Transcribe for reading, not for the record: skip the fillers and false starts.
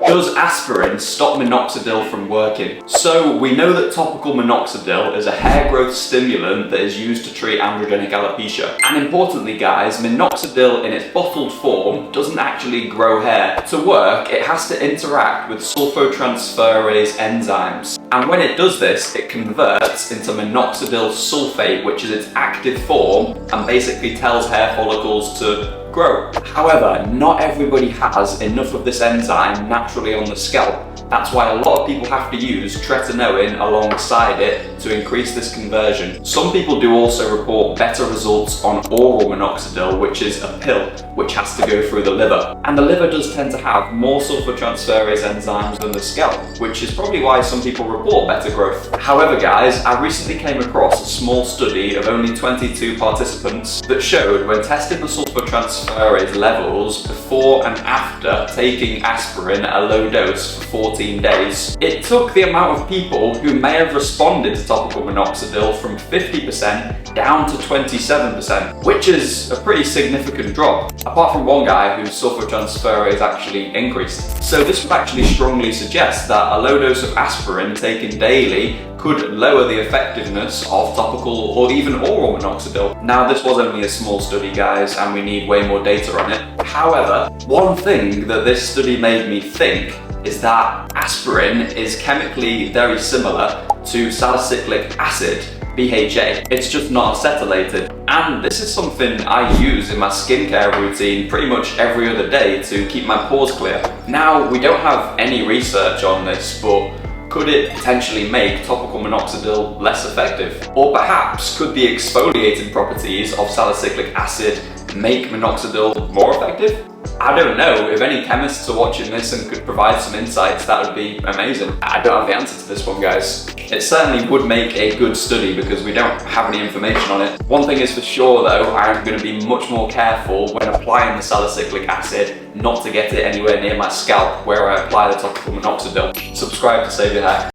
Does aspirin stop minoxidil from working? So we know that topical minoxidil is a hair growth stimulant that is used to treat androgenic alopecia. And importantly guys, minoxidil in its bottled form doesn't actually grow hair. To work, it has to interact with sulfotransferase enzymes. And when it does this, it converts into minoxidil sulfate, which is its active form, and basically tells hair follicles to grow. However, not everybody has enough of this enzyme naturally on the scalp. That's why a lot of people have to use tretinoin alongside it to increase this conversion. Some people do also report better results on oral minoxidil, which is a pill, which has to go through the liver. And the liver does tend to have more sulfotransferase enzymes than the scalp, which is probably why some people report better growth. However guys, I recently came across a small study of only 22 participants that showed when testing the sulfotransferase levels before and after taking aspirin at a low dose for 14 days, it took the amount of people who may have responded to topical minoxidil from 50% down to 27%, which is a pretty significant drop, apart from one guy whose sulfotransferase actually increased. So this would actually strongly suggest that a low dose of aspirin taken daily could lower the effectiveness of topical or even oral minoxidil. Now this was only a small study guys, and we need way more data on it. However, one thing that this study made me think is that aspirin is chemically very similar to salicylic acid, BHA. It's just not acetylated. And this is something I use in my skincare routine pretty much every other day to keep my pores clear. Now, we don't have any research on this, but could it potentially make topical minoxidil less effective? Or perhaps could the exfoliating properties of salicylic acid make minoxidil more effective? I don't know. If any chemists are watching this and could provide some insights, that would be amazing. I don't have the answer to this one, guys. It certainly would make a good study because we don't have any information on it. One thing is for sure though, I'm going to be much more careful when applying the salicylic acid not to get it anywhere near my scalp where I apply the topical minoxidil. Subscribe to save your hair.